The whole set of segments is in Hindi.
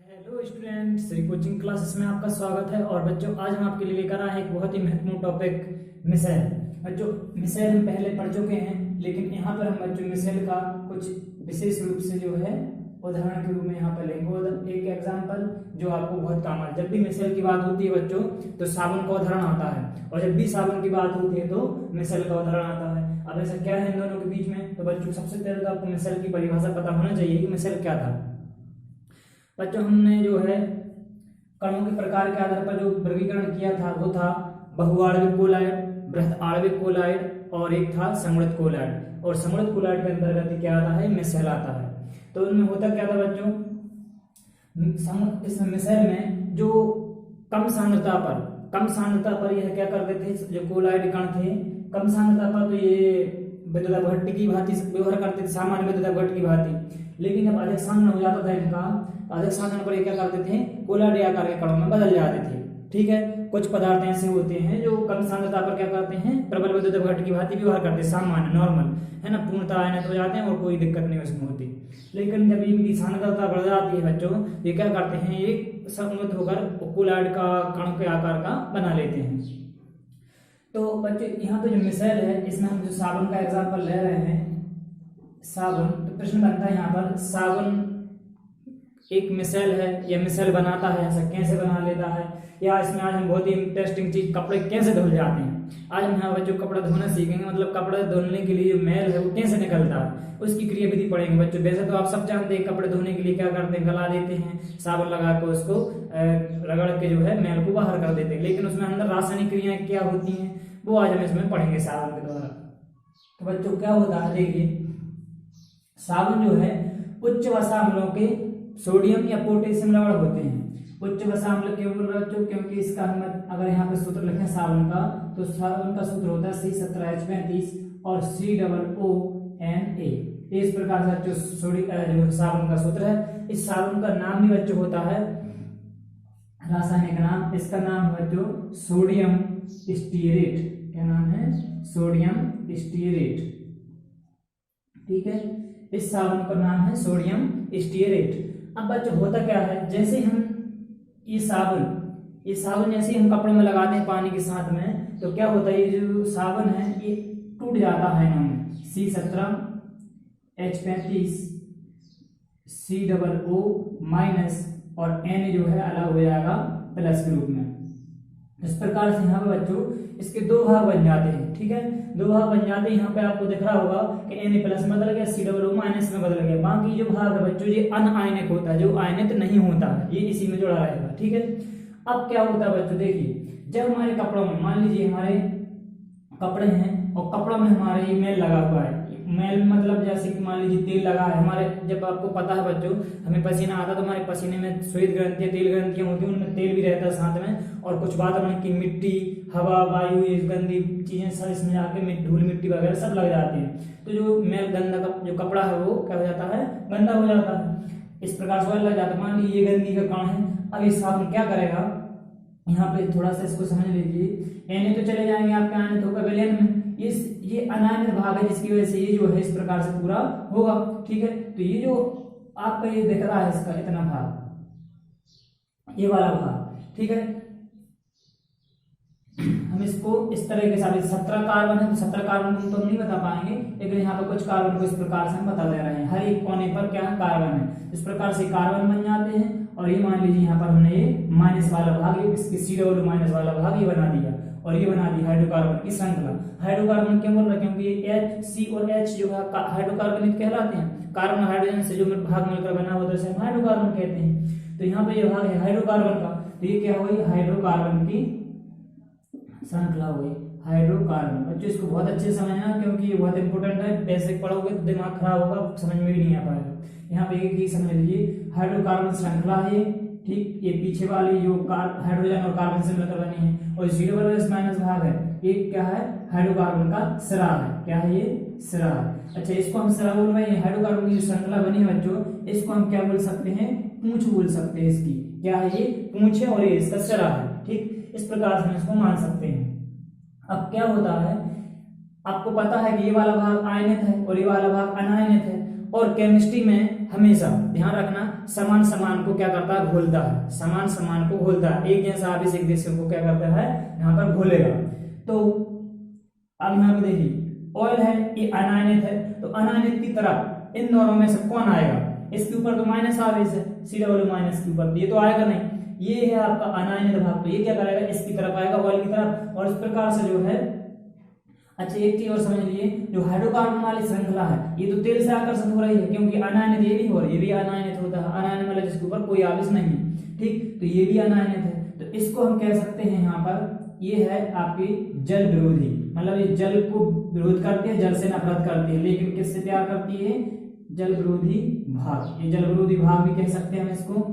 Hello student, Shri coaching classes में आपका स्वागत है। और बच्चों, आज हम आपके लिए लेकर आए हैं एक बहुत ही महत्वपूर्ण टॉपिक, मिसाइल। बच्चों, मिसाइल हम पहले पढ़ चुके हैं, लेकिन यहाँ पर हम बच्चों मिसाइल का कुछ विशेष रूप से जो है उदाहरण के रूप में यहाँ पर लेंगे एक एग्जाम्पल जो आपको बहुत काम आए। जब भी मिसाइल की बात होती है बच्चों, तो साबुन का उदाहरण आता है, और जब भी साबुन की बात होती है तो मिसाइल का उदाहरण आता है। अब ऐसा क्या है इन दोनों के बीच में? तो बच्चों, सबसे पहले तो आपको मिसाइल की परिभाषा पता होना चाहिए कि मिसाइल क्या था। बच्चों, हमने जो है कणों के प्रकार के आधार पर जो वर्गीकरण किया था वो था बहुआण्विक कोलाइड, बृहद आणविक कोलाइड और एक था समृद्ध कोलाइड। और समृद्ध कोलाइड के अंतर्गत क्या आता है? मिसाइल आता है। तो इनमें होता क्या था बच्चों, इस मिसाइल में जो कम सांद्रता पर यह क्या करते थे, जो कोलाइड कण थे कम सांद्रता पर तो ये विद्युत अपघट्ट की भांति व्यवहार करते थे, सामान्य विद्युत अपघट्ट की भांति। लेकिन जब अधिक सांद्र हो जाता था इनका, अधिक सांद्रण पर ये क्या करते थे, कोलाइड आकार के कणों में बदल जाते थे। ठीक है, कुछ पदार्थ ऐसे होते हैं जो कम सांद्रता पर क्या करते हैं, प्रबल विद्युत अपघट्ट की भांति व्यवहार करते हैं, सामान्य नॉर्मल है ना, पूर्णतः आयनित हो जाते हैं और कोई दिक्कत नहीं उसमें होती। लेकिन जब इनकी सांद्रता बढ़ जाती है बच्चों, ये क्या करते हैं, ये समृद्ध होकर कोलाइड का कण के आकार का बना लेते हैं। तो बच्चों, यहाँ पे जो मिसाइल है इसमें हम जो साबुन का एग्जाम्पल ले रहे हैं, साबुन, तो प्रश्न बनता है यहाँ पर, साबुन एक मिसाइल है या मिसाइल बनाता है, ऐसा कैसे बना लेता है? या इसमें आज हम बहुत ही इंटरेस्टिंग चीज, कपड़े कैसे धुल जाते हैं। आज हम यहाँ बच्चों कपड़ा धोना सीखेंगे, मतलब कपड़ा धुलने के लिए जो मैल है वो कैसे निकलता है, उसकी क्रियाविधि पढ़ेंगे बच्चों। वैसे तो आप सब जानते हैं कपड़े धोने के लिए क्या करते हैं, गला देते हैं, साबुन लगा के उसको रगड़ के जो है मैल को बाहर कर देते हैं, लेकिन उसमें अंदर रासायनिक क्रियाएं क्या होती हैं वो आज हम इसमें पढ़ेंगे साबुन के द्वारा। तो बच्चों क्या होता है, देखिए साबुन जो है उच्च वसा अम्लों के सोडियम या पोटेशियम लवण होते हैं। उच्च वसा अम्ल क्यों बोल रहे बच्चों? क्योंकि इसका हम अगर यहाँ पे सूत्र लिखें साबुन का, तो साबुन का सूत्र होता है C17H35 और COONA। इस प्रकार से बच्चों जो साबुन का सूत्र है, इस साबुन का नाम भी बच्चों होता है, रासायनिक नाम, इसका नाम है बच्चों सोडियम स्टीरेट। क्या नाम है? Sodium stearate. ठीक है, इस साबुन का नाम है सोडियम स्टीरेट। अब बच्चों होता क्या है, जैसे हम ये साबुन जैसे हम कपड़े में लगाते हैं पानी के साथ में, तो क्या होता है, ये जो साबुन है ये टूट जाता है इनमें, C17H35 COO- और N जो है अलग हो जाएगा प्लस के रूप में। इस प्रकार से यहाँ पे बच्चों इसके दो भाग बन जाते हैं। ठीक है, दो भाग बन जाते हैं। यहाँ पे आपको दिख रहा होगा कि Na प्लस में बदल गया, COO- में बदल गया। बाकी जो भाग है बच्चों ये अनआयनिक होता है, जो आयनित नहीं होता है, ये इसी में जुड़ा रहेगा। ठीक है, अब क्या होता है बच्चों, देखिए जब हमारे कपड़ों में, मान लीजिए हमारे कपड़े हैं और कपड़ों में हमारे मेल लगा हुआ है, मेल मतलब जैसे कि मान लीजिए तेल लगा है हमारे, जब आपको पता है बच्चों हमें पसीना आता है तो हमारे पसीने में श्वेत ग्रंथियां, तेल ग्रंथियां होती हैं, उनमें तेल भी रहता है साथ में, और कुछ वातावरण की मिट्टी, हवा, वायु, ये गंदी चीजें सब इसमें जाके धूल मिट्टी वगैरह सब लग जाती हैं। तो जो मेल गंदा जो कपड़ा है वो क्या हो जाता है, गंदा हो जाता है। इस प्रकार से लग जाता है। मान लीजिए ये गंदगी का कण है, अब इस साबुन क्या करेगा, यहाँ पे थोड़ा सा इसको समझ लीजिए, Na तो चले जाएंगे आपके आयनित होकर विलयन में, ये अनायनित भाग है जिसकी वजह से ये जो है इस प्रकार से पूरा होगा। ठीक है, तो ये जो आपका ये दिख रहा है इसका इतना भाग, ये वाला भाग, ठीक है, हम इसको इस तरह के साथ 17 कार्बन है तो 17 कार्बन को तो नहीं बता पाएंगे, लेकिन यहाँ पे कुछ कार्बन को इस प्रकार से हम बता दे रहे हैं। हर एक कोने पर क्या कार्बन है, इस प्रकार से कार्बन बन जाते हैं। और ये मान लीजिए यहाँ पर हमने ये माइनस वाला भाग, ये इसके COO- वाला भाग ये बना दिया, और ये बना दी हाइड्रोकार्बन की श्रृंखला। हाइड्रोकार्बन क्यों बोल रहे हैं? क्योंकि ये H, C और H जो है हाइड्रोकार्बनिक कहलाते हैं। कार्बन हाइड्रोजन से जो भाग मिलकर बना हुआ है हम हाइड्रोकार्बन कहते हैं। तो यहाँ पे ये भाग है हाइड्रोकार्बन का, तो ये क्या हुई, हाइड्रोकार्बन की श्रृंखला हुई, हाइड्रोकार्बन। बच्चों इसको बहुत अच्छे से समझना, क्योंकि ये बहुत इंपॉर्टेंट है, बेसिक पढ़ोगे तो दिमाग खराब होगा, समझ में भी नहीं आ पाएगा। यहाँ पे एक ही समझ लीजिए, हाइड्रोकार्बन श्रृंखला है, ठीक, ये पीछे वाली जो हाइड्रोजन और कार्बन से मिलकर बनी है, और COO- भाग है, ये क्या है, हाइड्रोकार्बन का सिरा है। क्या है ये? सिरा है। अच्छा, इसको हम सिरा बोल रहे हैं। हाइड्रोकार्बन की श्रृंखला बनी है बच्चों, इसको हम क्या बोल सकते हैं, पूंछ बोल सकते हैं। इसकी क्या है, ये पूंछ है और ये इसका सिरा है। ठीक, इस प्रकार से हम इसको मान सकते हैं। अब क्या होता है, आपको पता है कि ये वाला भाग आयनित है और ये वाला भाग अनायनित है, और केमिस्ट्री में हमेशा ध्यान रखना, समान समान को क्या करता है, घोलता है, समान समान को घोलता है, एक जैसा आवेश एक दूसरे को क्या करता है यहाँ पर घोलेगा। तो अब यहाँ पे देखिए ऑयल है, ये अनायनित है, तो अनायनित की तरफ इन दोनों में से कौन आएगा, इसके ऊपर तो माइनस आवेश है, CW माइनस के ऊपर, ये तो आएगा नहीं, ये है आपका अनायनित भाग, तो ये क्या करेगा, इसकी तरफ आएगा, ऑयल की तरफ। और इस प्रकार से जो है, अच्छा एक चीज और समझ लीजिए, जो हाइड्रोकार्बन वाली श्रृंखला है ये तो तेल से आकर्षित हो रही है, क्योंकि अनायनित ये भी हो रही है, ये भी अनायनित होता है, अनायन वाला जिसके ऊपर कोई आवेश नहीं है, ठीक, तो ये भी अनायनित है, तो इसको हम कह सकते हैं यहाँ पर ये है आपकी जल विरोधी, मतलब ये जल को विरोध करती है, जल से नफरत करती है, लेकिन किससे प्यार करती है, जल विरोधी भाग, ये जल विरोधी भाग भी कह सकते हैं हम इसको,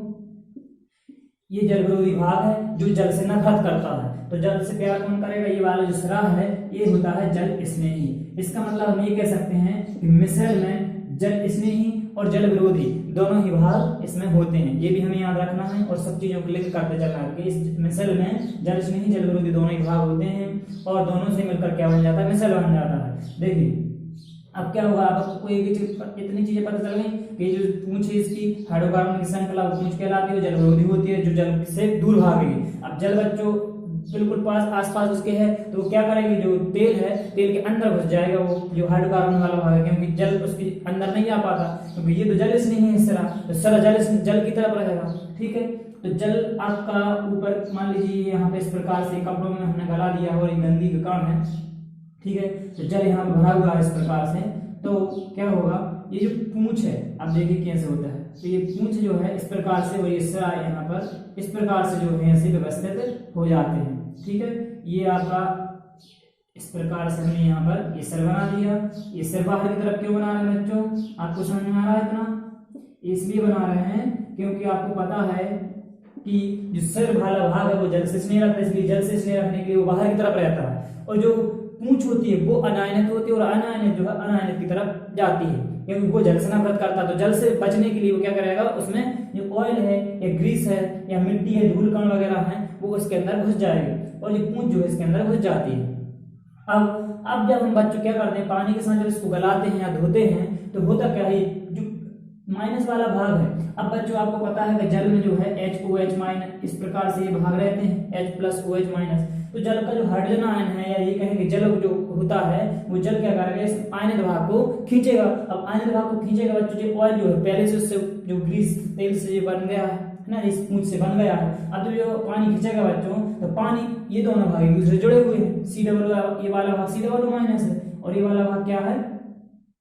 ये जल विरोधी भाग है जो जल से नफरत करता है। तो जल से प्यार कौन करेगा, ये वाला जो स्राव है ये होता है जल स्नेही। इसका मतलब हम ये कह सकते हैं कि मिश्रण में जल स्नेही और जल विरोधी दोनों ही भाग इसमें होते हैं, ये भी हमें याद रखना है और सब चीजों को लिंक करते चलना है कि इस मिश्रण में जल स्नेही जल विरोधी दोनों ही भाग होते हैं और दोनों से मिलकर क्या बन जाता है, मिश्रण बन जाता है। देखिए अब क्या होगा, आपको एक इतनी चीजें पता चल गई कि जो पूंछ है इसकी हाइड्रोकार्बन की श्रृंखला पूंछ कहलाती है, जल विरोधी होती है, जो जल से दूर भागेगी। अब जल बच्चों बिल्कुल पास आसपास उसके है तो वो क्या करेगी, जो तेल है तेल के अंदर घुस जाएगा, वो जो हाइड्रोकार्बन वाला भाग है, क्योंकि जल उसके अंदर नहीं आ पाता, क्योंकि ये तो जल स्नेही है, इस तरह तो सारा जल की तरफ रहेगा, ठीक है। तो जल आपका ऊपर मान लीजिए यहाँ पे इस प्रकार से कपड़ों में हमने गला दिया और एक गंदी का काम है, ठीक है, तो जल यहाँ भरा हुआ है इस प्रकार से, तो क्या होगा, ये जो पूंछ है अब देखिए कैसे होता है, तो ये पूंछ जो है इस प्रकार से और ये सिरा यहाँ पर इस प्रकार से जो है ऐसे व्यवस्थित हो जाते हैं, ठीक है। ये आपका इस प्रकार से हमने यहाँ पर ये सिर बना दिया, ये सिर बाहर की तरफ क्यों बना रहे हैं बच्चों, आपको समझ में आ रहा है इतना, इसलिए बना रहे हैं क्योंकि आपको पता है कि जो सिर वाला भाग है वो जल से स्नेह रखता है, इसलिए जल से स्नेह रखने के लिए वो बाहर की तरफ रहता है, और जो पूंछ होती है वो अनायनित होती है और अनायनित जो है अनायनित की तरफ जाती है, क्योंकि वो जल से नफरत करता है। तो जल से बचने के लिए वो क्या करेगा, उसमें जो ऑयल है या ग्रीस है या मिट्टी है, धूल कण वगैरह है, वो उसके अंदर घुस जाएगी और ये पूंछ जो है इसके अंदर घुस जाती है। अब जब हम बच्चों क्या करते हैं, पानी के साथ जब इसको गलाते हैं या धोते हैं तो होता क्या है, जो माइनस वाला भाग है, अब बच्चों आपको पता है कि जल में जो है HOH माइनस इस प्रकार से ये भाग रहते हैं, H प्लस OH माइनस, तो जल का जो हाइड्रोजन आयन है या ये कहें कि जल जो होता है वो जल क्या करेगा, इस आयनित भाग को खींचेगा। अब आयनित भाग को खींचेगा बच्चों, जो ऑयल जो है पहले से उससे जो ग्रीस तेल से बन गया है ना, इस पूंछ से बन गया है, अब जो पानी खींचेगा बच्चों तो पानी ये दोनों भाग एक दूसरे जुड़े हुए हैं, CW ये वाला भाग CW माइनस है और ये वाला भाग क्या है,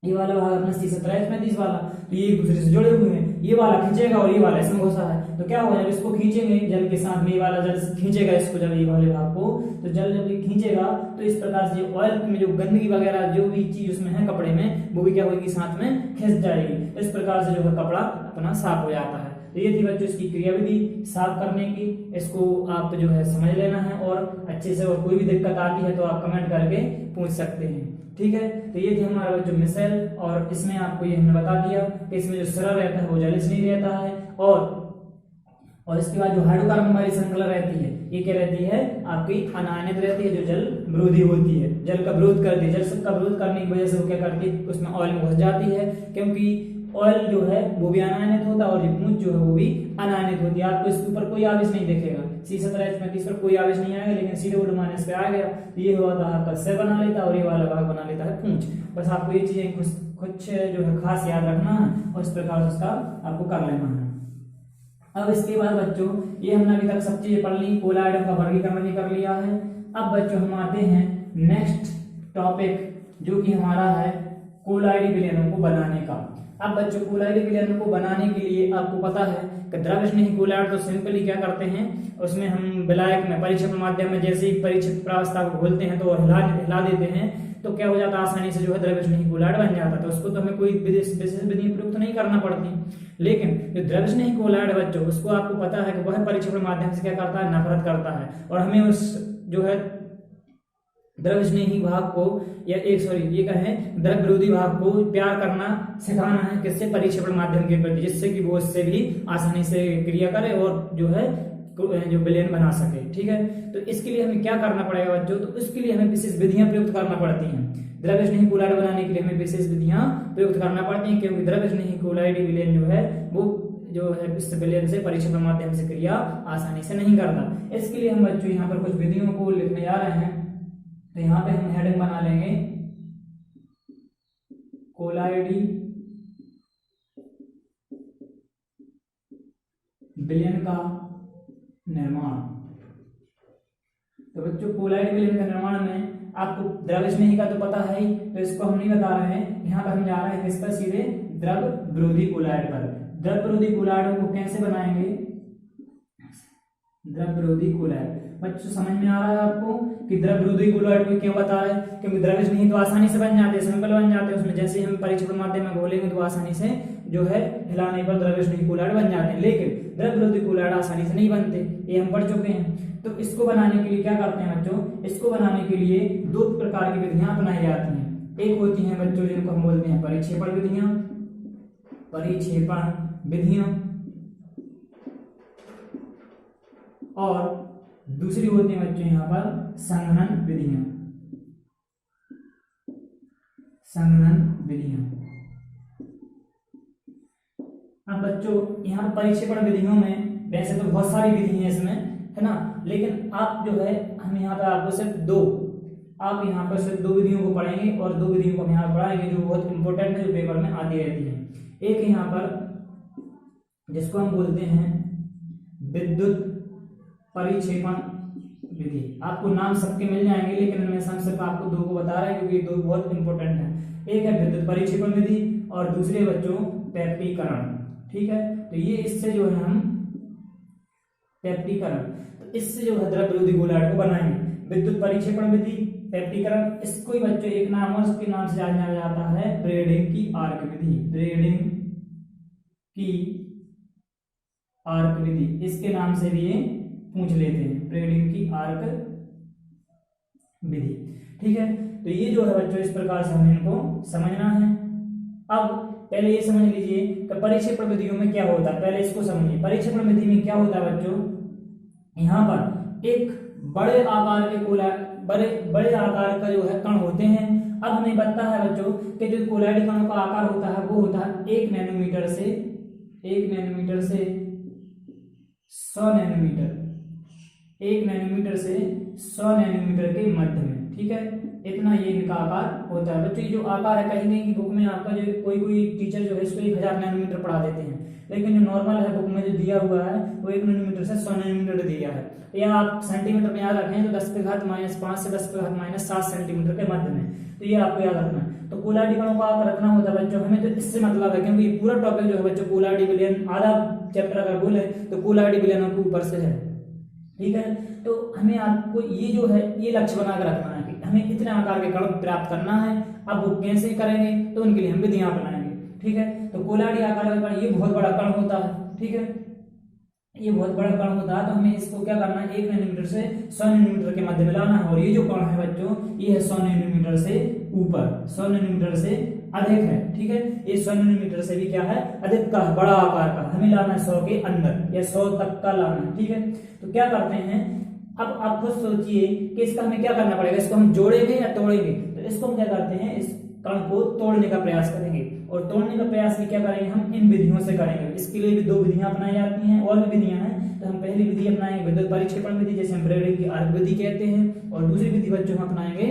ये वाला भाग अपना C17H35 वाला, तो ये एक दूसरे से जुड़े हुए हैं, ये वाला खींचेगा और ये वाला इसमें घुसा है, तो क्या होगा, जब इसको खींचेंगे जल के साथ में, ये वाला जल खींचेगा इसको, जब ये वाले भाग को, तो जल जब ये खींचेगा तो इस प्रकार से ऑयल में जो गंदगी वगैरह जो भी चीज उसमें है कपड़े में, वो भी क्या होगी, साथ में खिंच जाएगी, इस प्रकार से जो है कपड़ा अपना साफ हो जाता है। तो ये थी बच्चों इसकी क्रियाविधि साफ करने की, इसको आप जो है समझ लेना है और अच्छे से, और कोई भी दिक्कत आती है तो आप कमेंट करके पूछ सकते हैं, ठीक है। तो ये थे हमारा बच्चों मिसाइल, और इसमें आपको ये हमने बता दिया कि इसमें जो सिरा रहता है वो जल स्नेही रहता है, और इसके बाद जो हाइड्रोकार्बन वाली श्रृंखला रहती है ये क्या रहती है, आपकी अनायनित रहती है, जो जल विरोधी होती है, जल का विरोध करती है, जल का विरोध करने की वजह से वो क्या करती है, उसमें ऑयल में घुस जाती है, क्योंकि ऑयल जो है वो भी अनायनित होता है और ये पूंछ जो है वो भी अनायनित होती है। आपको इसके ऊपर कोई आवेश नहीं दिखेगा, C17H35 पर कोई आवेश नहीं आएगा, लेकिन CW माइनस पे आ गया तो ये होता है आपका सिर बना लेता है और ये वाला भाग बना लेता है पूंछ। बस आपको ये चीजें कुछ जो है खास याद रखना है और इस प्रकार से उसका आपको कर लेना है। अब इसके बाद बच्चों ये हमने अभी तक सब चीजें पढ़ ली, कोलाइडम का वर्गीकरण भी कर लिया है। अब बच्चों हम आते हैं नेक्स्ट टॉपिक जो कि हमारा है कोलाइडी विलयनों को बनाने का। अब बच्चों कोलाइडी विलयनों को बनाने के लिए आपको पता है कि द्रव्य स्नेही कोलाइड तो सिंपली क्या करते हैं, उसमें हम विलायक में परिक्षेपण माध्यम में जैसे ही परिक्षेप प्रावस्था को घोलते हैं तो हिला देते हैं, तो क्या हो जाता है आसानी से जो है द्रव्य स्नेही कोलाइड बन जाता है। तो उसको तो हमें कोई विशेष विधि प्रयुक्त नहीं करना पड़ती, लेकिन जो द्रव्य स्नेही कोलाइड बच्चों उसको आपको पता है कि वह परिक्षेपण माध्यम से क्या करता है, नफरत करता है, और हमें उस जो है द्रव्य स्नेही भाग को या ये कहें द्रव्य विरोधी भाग को प्यार करना सिखाना है, किससे, परिक्षेपण माध्यम के प्रति, जिससे कि वो उससे भी आसानी से क्रिया करे और जो है जो विलयन बना सके। ठीक है, तो इसके लिए हमें क्या करना पड़ेगा बच्चों, तो इसके लिए हमें विशेष विधियां प्रयुक्त करना पड़ती हैं। द्रव्य स्नेही कोलाइड बनाने के लिए हमें विशेष विधियां प्रयुक्त करना पड़ती हैं, क्योंकि द्रव्य स्नेही कोलाइड विलयन जो है वो जो है इस विलयन से परीक्षण के माध्यम से क्रिया आसानी से नहीं करता। इसके लिए हम बच्चों यहाँ पर कुछ विधियों को लिखने जा रहे हैं। तो यहाँ पे हम हेडिंग बना लेंगे कोलाइडी विलयन का निर्माण। तो बच्चों कोलाइड विलयन का निर्माण में आपको द्रव्य स्नेही का तो पता है ही, तो इसको हम नहीं बता रहे हैं। यहाँ पर हम जा रहे हैं किस पर, सीधे द्रव विरोधी कोलाइड पर। द्रव विरोधी कोलाइड को कैसे बनाएंगे, द्रव विरोधी कोलाइड। बच्चों समझ में आ रहा है आपको कि द्रव विरोधी कोलाइड को क्यों बता रहे हैं, क्योंकि द्रव्य स्नेही तो आसानी से बन जाते हैं, सिंपल बन जाते हैं, उसमें जैसे हम परीक्षण के माध्यम में घोलेंगे तो आसानी से जो है हिलाने पर द्रव्य स्नेही कोलाइड बन जाते हैं। लेकिन द्रव विरोधी कोलाइड आसानी से नहीं बनते, ये हम पढ़ चुके हैं। तो इसको बनाने के लिए क्या करते हैं बच्चों, इसको बनाने के लिए दो प्रकार की विधियां अपनाई जाती हैं। एक होती है बच्चों जिनको हम बोलते हैं परिक्षेपण विधियां, परिक्षेपण विधियां, और दूसरी होती है बच्चों यहाँ पर संघनन विधियां, संघनन विधियां। अब बच्चों यहाँ परिक्षेपण विधियों में वैसे तो बहुत सारी विधि हैं इसमें, है ना, लेकिन आप जो है हम यहाँ पर आपको सिर्फ दो, आप यहाँ पर सिर्फ दो विधियों को पढ़ेंगे और दो विधियों को हम यहाँ पढ़ाएंगे जो बहुत इंपॉर्टेंट है, जो पेपर में आती रहती है। एक यहाँ पर जिसको हम बोलते हैं विद्युत परिक्षेपण विधि। आपको नाम सबके मिल जाएंगे, लेकिन इनमें से हम सिर्फ आपको दो को बता रहे हैं क्योंकि दो बहुत इंपॉर्टेंट है। एक है विद्युत परिक्षेपण विधि और दूसरे बच्चों पेप्टीकरण। ठीक है, तो ये इससे जो है हम पेप्टीकरण, तो इससे जो है द्रव विरोधी कोलाइड को बनाएंगे। विद्युत परिक्षेपण विधि, पेप्टीकरण, इसको ही बच्चों एक नाम और उसके नाम से जाना जाता है ब्रेडिंग की आर्क विधि, ब्रेडिंग की आर्क विधि, इसके नाम से भी ये पूछ लेते हैं, ब्रेडिंग की आर्क विधि। ठीक है, तो ये जो है बच्चों इस प्रकार से हमें इनको समझना है। अब पहले ये समझ लीजिए कि परिक्षेपण विधियों में क्या होता है, पहले इसको समझिए। परिक्षेपण विधि में क्या होता है बच्चों, यहाँ पर एक बड़े आकार के कोलाइड, बड़े आकार का जो है कण होते हैं। अब हमें पता है बच्चों कि जो कोलाइड कणों का आकार होता है वो होता है 1 नैनोमीटर से 100 नैनोमीटर, 1 नैनोमीटर से 100 नैनोमीटर के मध्य में। ठीक है, इतना ये इनका आकार होता है बच्चों। ये जो आकार है कहीं कहीं की बुक में आपका जो कोई टीचर जो है इसको 1000 नैनोमीटर पढ़ा देते हैं, लेकिन जो नॉर्मल है बुक में जो दिया हुआ है वो 1 नैनोमीटर से 100 नैनोमीटर दिया है। या आप सेंटीमीटर में याद रखें तो 10⁻⁻5 से 10⁻⁷ सेंटीमीटर के मध्य में, तो ये आपको याद रखना है। तो कोलाइड कणों का आकार रखना होता है बच्चों हमें, तो इससे मतलब है क्योंकि पूरा टॉपिक जो है बच्चों कोलाइड विलयन, आधा चैप्टर अगर बोले तो कोलाइड विलयनों के ऊपर से है। ठीक है, तो हमें आपको ये जो है ये लक्ष्य बनाकर रखना है कि हमें इतने आकार के कण प्राप्त करना है। अब वो कैसे करेंगे, तो उनके लिए हम विधियां अपनाएंगे। ठीक है, तो कोलाइडी आकार का कण ये बहुत बड़ा कण होता है। ठीक है, ये बहुत बड़ा कण होता है, तो हमें इसको क्या करना है 1 नैनोमीटर से 100 नैनोमीटर के मध्य में लाना है। और ये जो कण है बच्चों ये है 100 नैनोमीटर से ऊपर, 100 नैनोमीटर से अधिक है। ठीक है, ये 100 नैनोमीटर से भी क्या है अधिक का, बड़ा आकार का हमें लाना है 100 के अंदर या 100 तक का लाना है। ठीक है, तो क्या करते हैं, अब आप खुद सोचिए कि इसका हमें क्या करना पड़ेगा, इसको हम जोड़ेंगे या तोड़ेंगे। तो इसको हम क्या करते हैं, इस कण को तोड़ने का प्रयास करेंगे, और तोड़ने का प्रयास भी क्या करेंगे हम इन विधियों से करेंगे। इसके लिए भी दो विधियां अपनाई जाती हैं, और भी विधियां हैं। तो हम पहली विधि अपनाएंगे विद्युत परिक्षेपण विधि, जैसे हम ब्रेडिंग की आर्क विधि कहते हैं, और दूसरी विधि बच्चों हम अपनाएंगे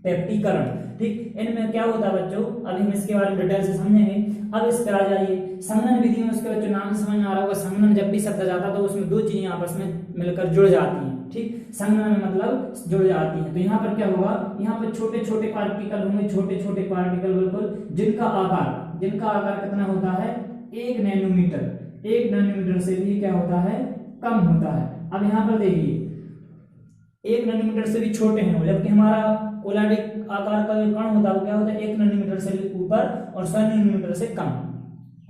पेप्टीकरण। ठीक, इनमें क्या होता है बच्चों, अभी हम इसके बारे में डिटेल से समझेंगे। अब इस पर आ जाइए संघनन विधि में, उसके बच्चों नाम समझ में आ रहा होगा। संघनन जब भी शब्द जाता है तो उसमें दो चीजें आपस में मिलकर जुड़ जाती हैं। ठीक, संघनन में मतलब जुड़ जाती है। तो यहाँ पर क्या होगा, यहाँ पर छोटे छोटे पार्टिकल होंगे, छोटे छोटे पार्टिकल बिल्कुल, जिनका आकार कितना होता है 1 नैनोमीटर, 1 नैनोमीटर से भी क्या होता है कम होता है। अब यहाँ पर देखिए 1 नैनोमीटर से भी छोटे हैं, जबकि हमारा कोलाइड आकार का जो कण होता है वो क्या होता है 1 नैनोमीटर से ऊपर और 100 नैनोमीटर से कम।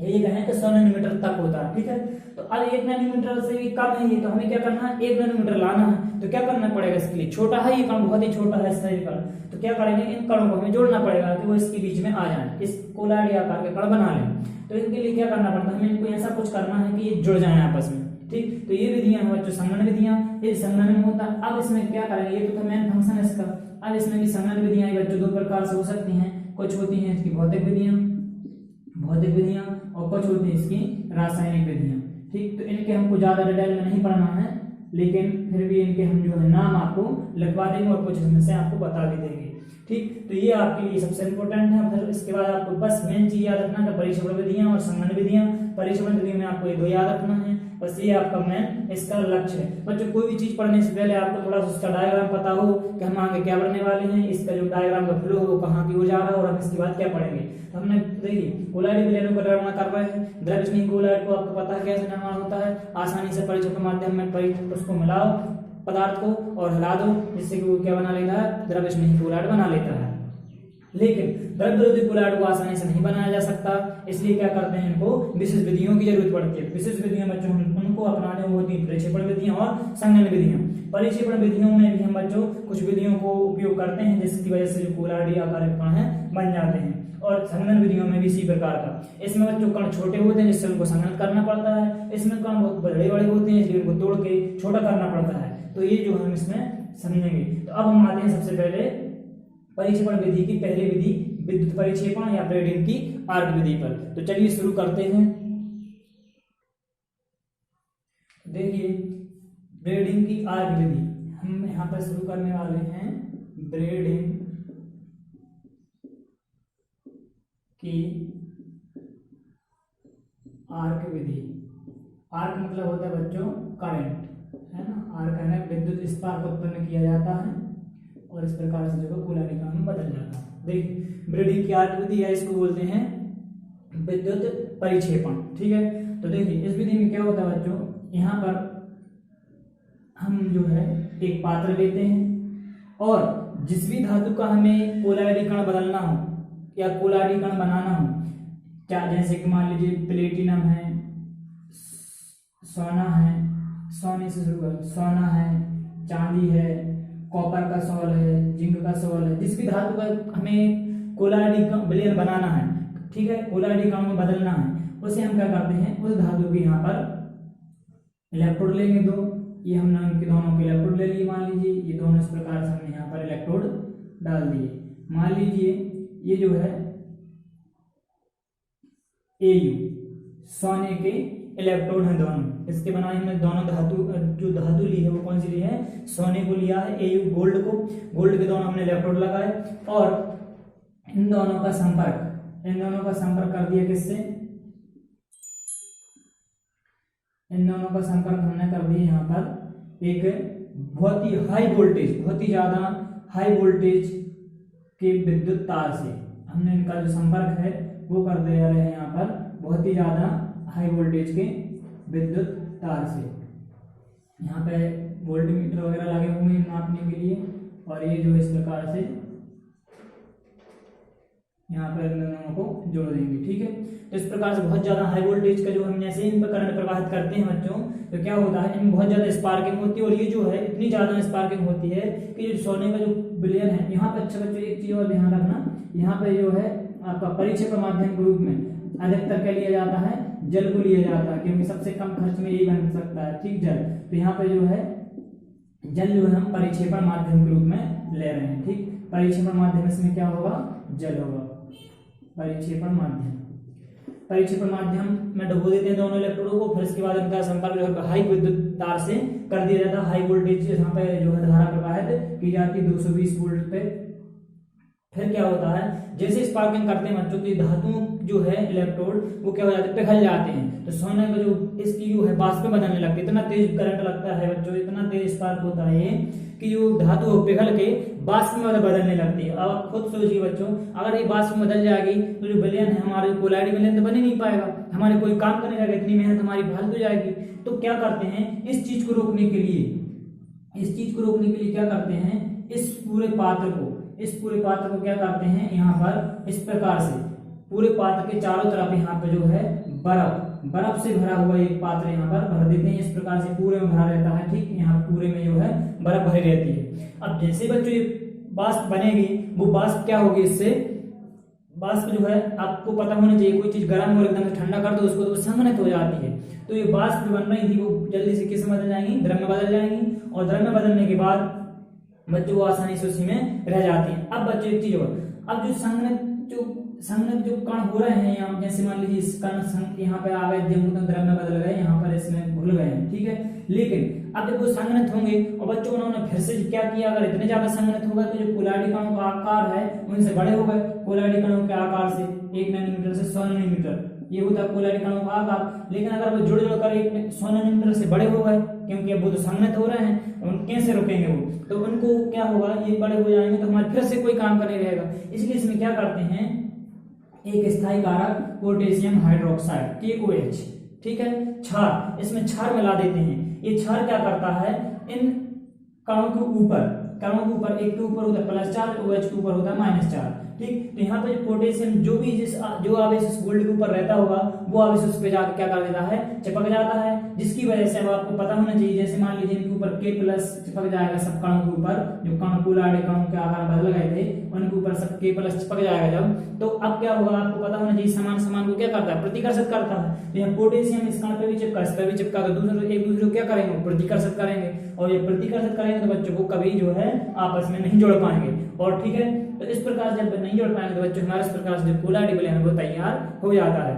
ये कहें तो 100 नैनोमीटर तक होता है। ठीक है, तो अब 1 नैनोमीटर से भी कम है ये, तो हमें क्या करना है 1 नैनोमीटर लाना है। तो क्या करना पड़ेगा इसके लिए, छोटा है ये कण, बहुत ही छोटा है इसका कण, तो क्या करेंगे इन कणों को हमें जोड़ना पड़ेगा कि वो इसके बीच में आ जाए, इस कोलाइड आकार के कण बना लें। तो इनके लिए क्या करना पड़ता है, हमें इनको ऐसा कुछ करना है कि ये जुड़ जाए आपस में। ठीक। तो ये विधियां हैं बच्चों संगणन विधियां, ये संगणन में होता है। अब इसमें क्या करेंगे, ये तो था मेन फंक्शन इसका। अब इसमें भी संगणन विधियां बच्चों दो प्रकार से हो सकती हैं, कुछ होती हैं इसकी भौतिक विधियां और कुछ होती है इसकी रासायनिक विधियां, ठीक। तो इनके हमको ज्यादा डिटेल में नहीं पढ़ना है, लेकिन फिर भी इनके हम जो है नाम आपको लिखवा देंगे और कुछ इसमें से आपको बता भी देंगे, ठीक। तो ये आपके लिए सबसे इंपॉर्टेंट है। फिर इसके बाद आपको बस मेन चीज याद रखना है परिक्षेपण विधियां और संगणन विधियां। परिक्षेपण विधि में आपको ये दो याद रखना है, बस ये आपका मेन इसका लक्ष्य है। बच्चों कोई भी चीज पढ़ने से पहले आपको थोड़ा सा उसका डायग्राम पता हो कि हम आगे क्या पढ़ने वाले हैं, इसका जो डायग्राम का फ्लो हो वो कहाँ की हो जा रहा है और हम इसके बाद क्या पढ़ेंगे। तो हमने देखिए कोलाइड विलयन का निर्माण कर रहे हैं, द्रव्य स्नेही कोलाइड को आपको पता है कैसे निर्माण होता है। आसानी से परिक्षेपण माध्यम में उसको मिलाओ पदार्थ को और हिला दो, जिससे कि वो क्या बना लेता है, द्रव्य स्नेही कोलाइड बना लेता है। लेकिन द्रव्य विरोधी कोलाइड को आसानी से नहीं बनाया जा सकता, इसलिए क्या करते हैं, इनको विशेष विधियों की जरूरत पड़ती है। विशेष विधियां बच्चों हम उनको अपनाने वो होती है परिक्षेपण विधियां और संगणन विधियां। परिक्षेपण विधियों में भी हम बच्चों कुछ विधियों को उपयोग करते हैं, जिसकी वजह से जो कोलाइड आकार कण है बन जाते हैं। और संगणन विधियों में भी इसी प्रकार का। इसमें बच्चों कण छोटे होते हैं जिससे उनको संगणन करना पड़ता है, इसमें कण बहुत बड़े बड़े होते हैं इसलिए उनको तोड़ के छोटा करना पड़ता है। तो ये जो हम इसमें समझेंगे। तो अब हम आते हैं सबसे पहले परिक्षेपण विधि की पहली विधि विद्युत परिक्षेपण या ब्रेडिंग की आर्क विधि पर। तो चलिए शुरू करते हैं। देखिए ब्रेडिंग की आर्क विधि हम यहाँ पर शुरू करने वाले हैं। ब्रेडिंग की आर्क विधि। आर्क मतलब होता है बच्चों करंट, है ना। आर्क है विद्युत स्पार्क उत्पन्न किया जाता है और इस प्रकार से जो कोलाइड कण में बदल जाता है। देखिए ब्रेडिंग की आर्क विधि है, इसको बोलते हैं विद्युत परिक्षेपण, ठीक है। तो देखिए इस विधि में क्या होता है बच्चों, यहाँ पर हम जो है एक पात्र लेते हैं और जिस भी धातु का हमें कोलाइड कण बदलना हो या कोलाइड कण बनाना हो, क्या जैसे कि मान लीजिए प्लेटिनम है, सोना है, सोने से शुरू कर, सोना है, चांदी है, कॉपर का सॉल है, जिंक का सॉल है, जिस भी धातु का हमें कोलाइड विलयन बनाना है, ठीक है, कोलाइड कण में बदलना है, उसे हम क्या करते हैं, उस धातु के यहाँ पर इलेक्ट्रोड लेंगे दो। ये हमने उनके दोनों के इलेक्ट्रोड ले लिए, मान लीजिए ये दोनों इस प्रकार से हमने यहाँ पर इलेक्ट्रोड डाल दिए। मान लीजिए ये जो है Au सोने के इलेक्ट्रोड हैं दोनों, इसके बनाए हमने दोनों धातु, जो धातु ली है वो कौन सी ली है, सोने को लिया है, Au गोल्ड को, गोल्ड के दोनों हमने इलेक्ट्रोड लगाए और इन दोनों का संपर्क कर दिया किससे, इन दोनों का संपर्क हमने कर दिया यहाँ पर एक बहुत ही हाई वोल्टेज, बहुत ही ज्यादा हाई वोल्टेज के विद्युत तार से हमने इनका जो संपर्क है वो कर दे रहे हैं यहाँ पर बहुत ही ज्यादा हाई वोल्टेज के विद्युत तार से। यहाँ पे वोल्टमीटर वगैरह लगे हुए हैं नापने के लिए और ये जो इस प्रकार से यहाँ पर इन दोनों को जोड़ देंगे, ठीक है। तो इस प्रकार से बहुत ज्यादा हाई वोल्टेज का जो हम जैसे इन पर करंट प्रवाहित करते हैं बच्चों, तो क्या होता है, इनमें बहुत ज्यादा स्पार्किंग होती है और ये जो है इतनी ज्यादा स्पार्किंग होती है कि जो सोने का जो विलयन है, यहाँ पे अच्छा बच्चों एक चीज और ध्यान रखना, यहाँ पे जो है आपका परिक्षेपण माध्यम के रूप में अधिकतर क्या लिया जाता है, जल को लिया जाता है, क्योंकि सबसे कम खर्च में यही बन सकता है, ठीक, जल। तो यहाँ पे जो है जल जो है हम परिक्षेपण माध्यम के रूप में ले रहे हैं, ठीक। परिक्षेपण माध्यम इसमें क्या होगा, जल होगा। परिक्षेपण माध्यम में डुबो देते हैं दोनों इलेक्ट्रोडों को, फिर इसके बाद इनका संपर्क जो है हाई विद्युत तार से कर दिया जाता है। हाई वोल्टेज यहाँ पे जो है धारा प्रवाहित की जाती है 220 वोल्ट पे। फिर क्या होता है, जैसे स्पार्किंग करते हैं बच्चों, तो धातुओं जो है इलेक्ट्रोड वो क्या हो जाते हैं, पिघल जाते हैं। तो सोने का जो इसकी जो है वाष्प में बदलने लगती है, इतना तेज करंट लगता है बच्चों, इतना तेज स्पार्क होता है कि जो धातु पिघल के वाष्प में बदलने लगती है। अब आप खुद सोचिए बच्चों, अगर ये वाष्प में बदल जाएगी तो जो विलयन है हमारे कोलाइड विलयन तो बन ही नहीं पाएगा, हमारे कोई काम करने लगेगा, इतनी मेहनत हमारी फालतू जाएगी। तो क्या करते हैं, इस चीज को रोकने के लिए क्या करते हैं, इस पूरे पात्र को क्या करते हैं, यहाँ पर इस प्रकार से पूरे पात्र के चारों तरफ यहाँ पे जो है बर्फ से भरा हुआ एक पात्र यहाँ पर भर देते हैं। इस प्रकार से पूरे में भरा रहता है, ठीक, यहाँ पूरे में जो है बर्फ भरी रहती है। अब जैसे बच्चों ये वाष्प बनेगी, वो वाष्प क्या होगी, इससे वाष्प जो है आपको पता होना चाहिए, कोई चीज गर्म और एकदम से ठंडा कर दो उसको तो वो संघनित हो जाती है। तो ये वाष्प जो बन रही थी वो जल्दी से किस में बदल जाएंगी, द्रव में बदल जाएंगी, और द्रव में बदलने के बाद बच्चों को आसानी से उसी में रह जाती हैं। अब बच्चों एक चीज और, अब जो संघनित जो कण हो रहे हैं यहाँ, जैसे मान लीजिए इस कण यहाँ पे आ गए, द्रव में बदल गए, यहाँ पर इसमें घुल गए हैं, ठीक है। लेकिन अब जब वो संघनित होंगे और बच्चों उन्होंने फिर से क्या किया, अगर इतने ज्यादा संघनित हो गए तो जो कोलाइडी कणों का आकार है उनसे बड़े हो गए। कोलाइडी कणों के आकार से 1 नैनोमीटर से 100 नैनोमीटर ये होता है कोलाइडी कणों का आकार। लेकिन अगर वो जुड़ कर 100 नैनोमीटर से बड़े हो गए, क्योंकि अब वो तो संघनित हो रहे हैं, उन कैसे रुकेंगे वो, तो उनको क्या होगा, ये बड़े हो जाएंगे तो हमारे फिर से कोई काम का नहीं रहेगा। इसलिए इसमें क्या करते हैं, एक स्थायी कारक पोटेशियम हाइड्रोक्साइड KOH, ठीक है, क्षार, इसमें क्षार मिला देते हैं। ये क्षार क्या करता है, इन कणों के ऊपर एक के ऊपर होता है +4, OH के ऊपर होता है -4, ठीक। तो यहाँ पे पोटेशियम जो आवेश इस गोल्ड के ऊपर रहता होगा वो आवेश उस पे जाकर क्या कर देता है, चिपक जाता है, जिसकी वजह से अब आपको पता होना चाहिए, जैसे मान लीजिए इनके ऊपर K+ चिपक जाएगा सब कणों के ऊपर, जो कण कोलाइडी कणों के आकार बदल गए थे उनके ऊपर सब K+ चिपक जाएगा जब, तो अब क्या होगा आपको पता होना चाहिए, समान को क्या करता है, प्रतिकर्षित करता है। तो यहाँ पोटेशियम इस कण पे भी चिपका, इस पे भी चिपका, तो एक दूसरे को क्या करेंगे, प्रतिकर्षित करेंगे, और ये प्रतिकर्षित करेंगे तो बच्चों को कभी जो है आपस में नहीं जोड़ पाएंगे, और ठीक है। तो इस प्रकार जब नहीं जोड़ पाएंगे तो बच्चों हमारे इस प्रकार से जो कोलाइडी विलयन वो तैयार हो जाता है।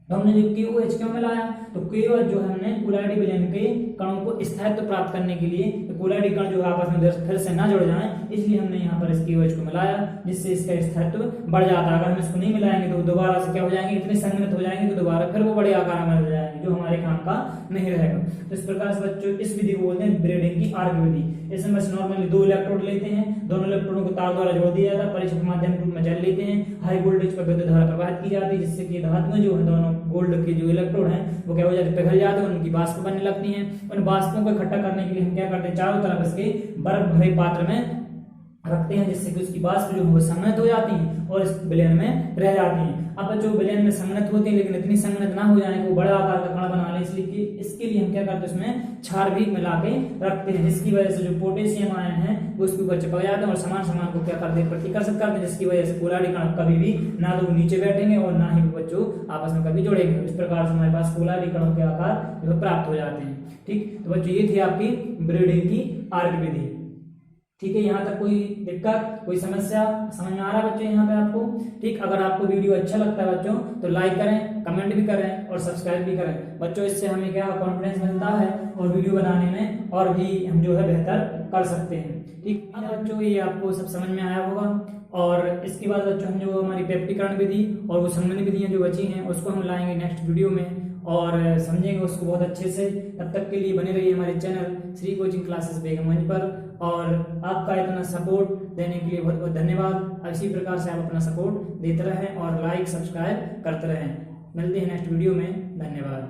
तो हमने जो KOH क्यों मिलाया, तो KOH जो है हमने कोलाइडी विलयन के कणों को स्थायित्व प्राप्त करने के लिए, कोलाइडी कण जो आपस में फिर से ना जुड़ जाएं, इसलिए हमने यहाँ पर इस KOH को मिलाया, जिससे इसका स्थायित्व बढ़ जाता है। अगर हम इसको नहीं मिलाएंगे तो दोबारा से क्या हो जाएंगे, इतने संघनित हो जाएंगे तो दोबारा फिर वो बड़े आकार में मिल जाएंगे, जो हमारे काम का नहीं रहेगा। तो इस प्रकार से बच्चों इस विधि को बोलते हैं ब्रेडिंग की आर्क विधि। इसमें बस नॉर्मली 2 इलेक्ट्रोड लेते हैं, दोनों इलेक्ट्रोडों को तार द्वारा जोड़ दिया जाता है, परीक्षक के माध्यम के रूप में जल लेते हैं, हाई वोल्टेज पर विद्युत धारा प्रवाहित की जाती है, जिससे कि धातुएं जो है दोनों गोल्ड के जो इलेक्ट्रोड हैं वो क्या हो जाते हैं, पिघल जाते हैं, उनकी वाष्प बनने लगती हैं। उन वाष्पों को इकट्ठा करने के लिए हम क्या करते हैं, चारों तरफ इसके बर्फ भरे पात्र में रखते हैं, जिससे कि उसकी वाष्प जो है वो संघनित हो जाती है और इस विलयन में रह जाती है। अब जो विलयन में संघनित होती है लेकिन इतनी संघनित ना हो जाए कि वो बड़ा आकार का कण बना ले, इसलिए कि इसके लिए हम क्या करते हैं, उसमें क्षार भी मिला के रखते हैं, जिसकी वजह से जो पोटेशियम आयन है वो उसके ऊपर चिपक जाते हैं और समान को क्या करते हैं, प्रतिकर्षित करते हैं, जिसकी वजह से कोलाइडी कण कभी भी ना तो नीचे बैठेंगे और ना ही बच्चों आपस में कभी जुड़ेंगे। इस प्रकार से हमारे पास कोलाइडी कणों के आकार जो प्राप्त हो जाते हैं, ठीक। तो बच्चों ये थी आपकी ब्रीडिंग की आर्क विधि, ठीक है। यहाँ तक कोई दिक्कत, कोई समस्या समझ में आ रहा है बच्चों यहाँ पे आपको, ठीक। अगर आपको वीडियो अच्छा लगता है बच्चों तो लाइक करें, कमेंट भी करें और सब्सक्राइब भी करें बच्चों, इससे हमें क्या कॉन्फिडेंस मिलता है और वीडियो बनाने में और भी हम जो है बेहतर कर सकते हैं, ठीक। बच्चों ये आपको सब समझ में आया होगा, और इसके बाद बच्चों हम जो हमारी पेप्टिकरण विधि और वो संघनन विधियां जो बची हैं उसको हम लाएंगे नेक्स्ट वीडियो में और समझेंगे उसको बहुत अच्छे से। तब तक के लिए बने रहिए हमारे channel Shri coaching classes Begumganj पर, और आपका इतना सपोर्ट देने के लिए बहुत बहुत धन्यवाद। इसी प्रकार से आप अपना सपोर्ट देते रहें और लाइक सब्सक्राइब करते रहें। मिलते हैं नेक्स्ट वीडियो में, धन्यवाद।